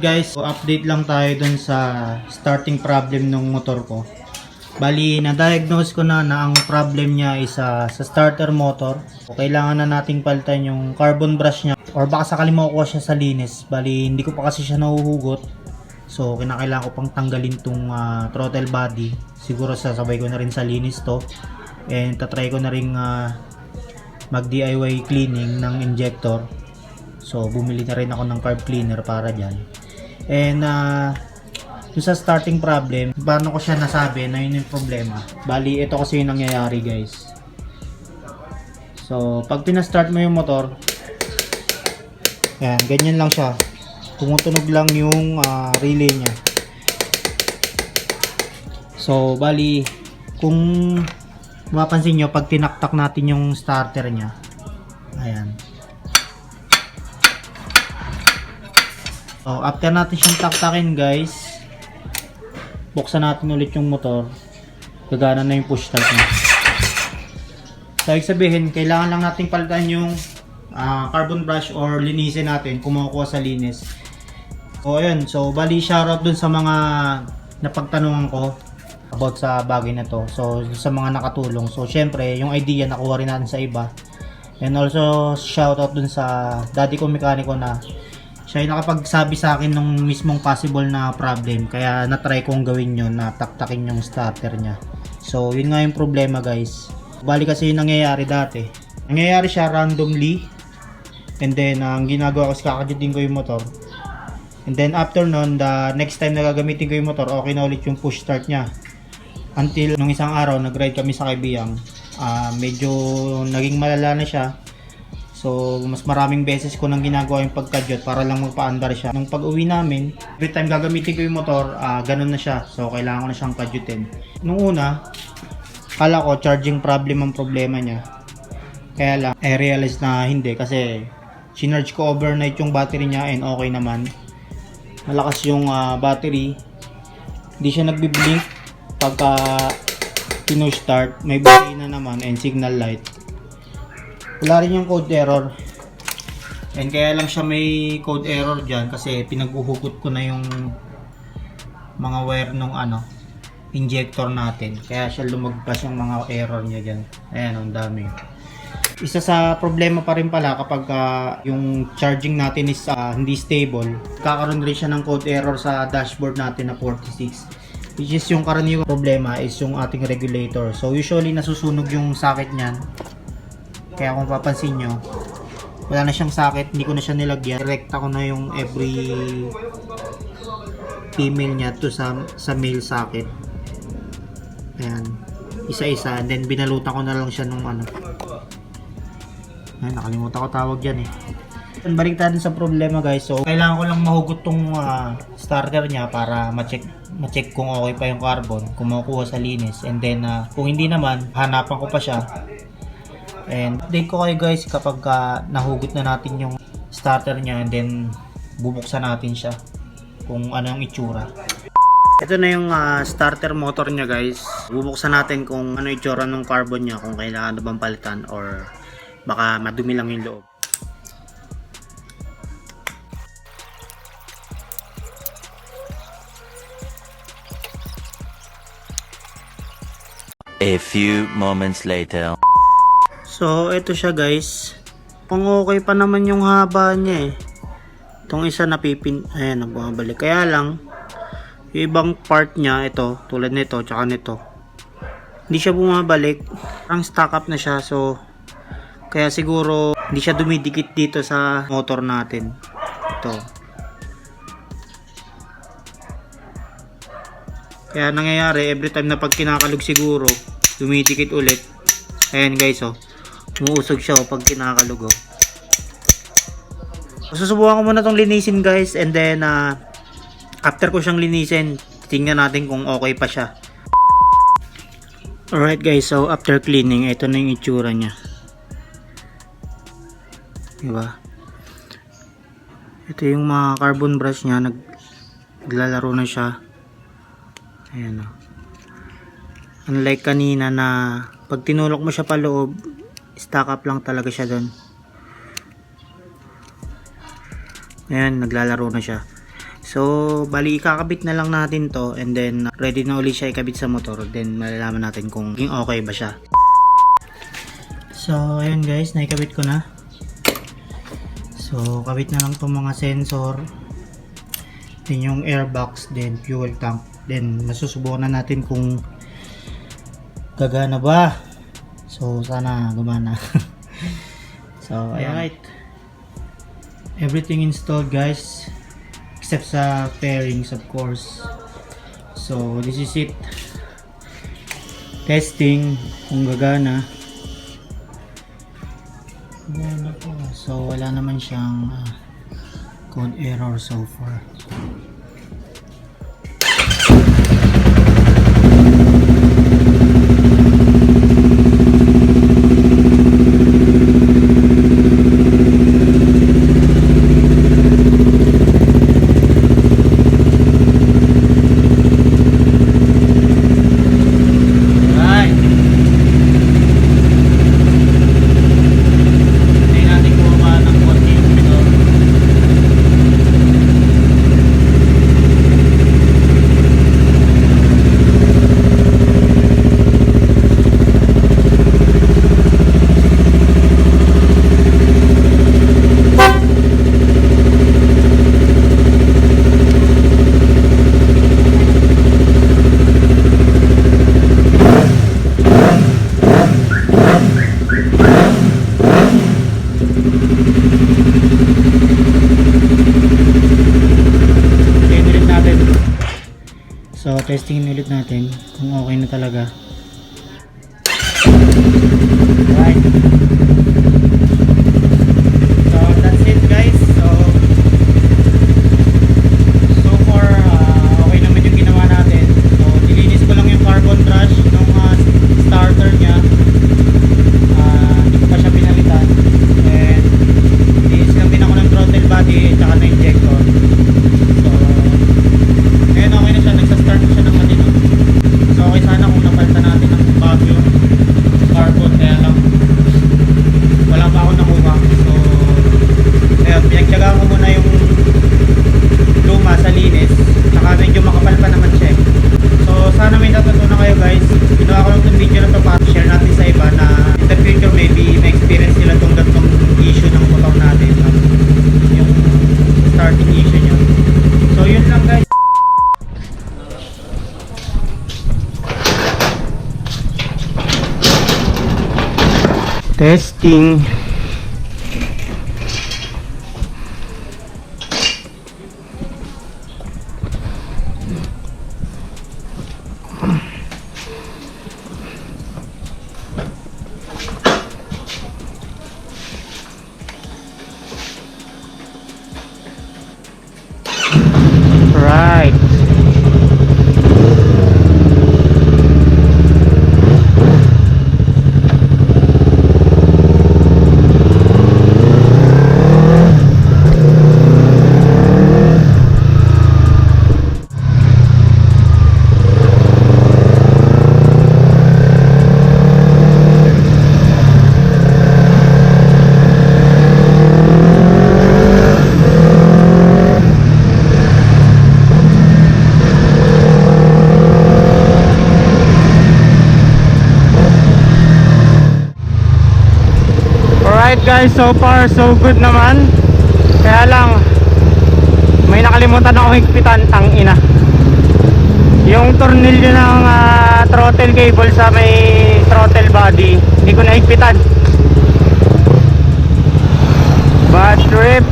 guys, so update lang tayo dun sa starting problem ng motor ko. Bali, na-diagnose ko na ang problem niya is sa starter motor. So, kailangan na nating palitan yung carbon brush niya or baka sakali makukuha siya sa linis. Bali, hindi ko pa kasi siya nahuhugot. So, kinakailangan ko pang tanggalin tong throttle body. Siguro sasabay ko na rin sa linis to. And tatry ko na rin mag DIY cleaning ng injector. So, bumili na rin ako ng carb cleaner para dyan. And yung sa starting problem, paano ko siya nasabi na yun yung problema? Bali, ito kasi yung nangyayari guys. So, pag pinastart mo yung motor, yan, ganyan lang siya. Tumutunog lang yung relay niya. So, bali, kung mapansin nyo, pag tinaktak natin yung starter niya, ayan. So, after natin siyang taktakin guys, buksan natin ulit yung motor, gagana na yung push start niya. So, ibig sabihin, kailangan lang natin palitan yung carbon brush or linisin natin kung makukuha sa linis. So, ayun. So, bali shoutout dun sa mga napagtanungan ko about sa bagay na to. So, sa mga nakatulong. So, syempre, yung idea nakuha rin natin sa iba. And also, shoutout dun sa daddy ko mekaniko na siya yung nakapagsabi sa akin ng mismong possible na problem. Kaya na-try kong gawin yun na taktakin yung starter niya. So, yun nga yung problema guys. Bali kasi yung nangyayari dati. Nangyayari siya randomly. And then, ang ginagawa ko is kakaditin ko yung motor. And then, after nun, the next time na gagamitin ko yung motor, okay na ulit yung push start niya. Until nung isang araw, nag-ride kami sa Kaibiyang. Medyo naging malala na siya. So, mas maraming beses ko nang ginagawa yung pagkadyot para lang magpa-andar siya. Nung pag-uwi namin, every time gagamitin ko yung motor, ganun na siya. So, kailangan ko na siyang kadyutin. Nung una, kala ko charging problem ang problema niya. Kaya lang, I realized na hindi kasi sinarge ko overnight yung battery niya and okay naman. Malakas yung battery. Hindi siya nagbi-blink pagka pino-start. May battery na naman and signal light. Wala rin yung code error. And kaya lang siya may code error dyan kasi pinaghuhugot ko na yung mga wire nung injector natin. Kaya siya lumagpas yung mga error niya dyan. Ayan, ang dami. Isa sa problema pa rin pala kapag yung charging natin is hindi stable, kakaroon rin siya ng code error sa dashboard natin na 46. Which is yung karaniwang problema is yung ating regulator. So usually nasusunog yung socket niyan. Kaya kung papansin nyo, wala na siyang socket, hindi ko na siya nilagyan. Direkta ko na yung every female niya to sa male socket. Ayan, isa-isa, and then binalutan ko na lang siya nung ay, nakalimutan ko tawag dyan eh. Balik tayo sa problema guys. So, kailangan ko lang mahugot tong starter niya para ma-check kung okay pa yung carbon, kung makukuha sa linis. And then, kung hindi naman, hanapan ko pa siya. And update ko kayo guys kapag nahugot na natin yung starter niya, and then bubuksan natin siya kung ano yung itsura. Ito na yung starter motor niya guys. Bubuksan natin kung ano itsura ng carbon niya, kung kailangan na bang palitan or baka madumi lang yung loob. A few moments later. So, ito siya guys. Kung okay pa naman yung haba niya eh. Itong isa ayan, bumabalik. Kaya lang, yung ibang part niya, ito, tulad nito, tsaka nito, hindi siya bumabalik. Ang stock up na siya. So, kaya siguro, hindi siya dumidikit dito sa motor natin. Ito. Kaya nangyayari, every time na pag kinakalog siguro, dumidikit ulit. Ayan guys, oh. Umuusog siya pag kinakalog. Susubukan ko muna tong linisin guys, and then after ko siyang linisin, tingnan natin kung okay pa siya. Alright guys, so after cleaning, ito na yung itsura niya. Diba? Ito yung mga carbon brush niya, naglalaro na siya. Ayan o. Unlike kanina na pag tinulok mo siya pa loob, stock up lang talaga siya doon. Ayan, naglalaro na siya. So, bali ikakabit na lang natin to and then ready na ulit siya ikabit sa motor. Then malalaman natin kung okay ba siya. So, ayun guys, naikabit ko na. So, kabit na lang tong mga sensor. Then yung airbox, then fuel tank. Then masusubukan na natin kung gagana ba. So, sana gumana. So, alright. Everything installed guys. Except sa fairings of course. So, this is it. Testing kung gagana. So, wala naman siyang code error so far. So, testingin ulit natin kung okay na talaga. Right. So, that's it guys. So far, okay naman yung ginawa natin. So, nilinis ko lang yung carbon brush ng starter niya. Hindi ko pa siya pinalitan. And, nilinis lang din ako ng throttle body at saka na injector. So, ngayon okay na siya. Nagsa-start na siya ng matino. So, okay sana kung napalitan natin ng bago yung carbon. Kaya lang, wala pa ako nakuha. So, ayun, pinagtyagaan ko muna yung luma sa linis. Saka medyo makapal pa naman siya. So, sana may natutunan kayo guys. Ginawa ko lang itong video na ito para share natin sa iba na in the future maybe may experience nila itong gantong issue ng motor natin. Yung starting issue nyo. So, yun lang guys. Testing. Right. Guys, so far so good naman. Kaya lang may nakalimutan ako higpitan, tang ina. Yung tornilyo ng throttle cable sa may throttle body, hindi ko nahigpitan. Bad trip.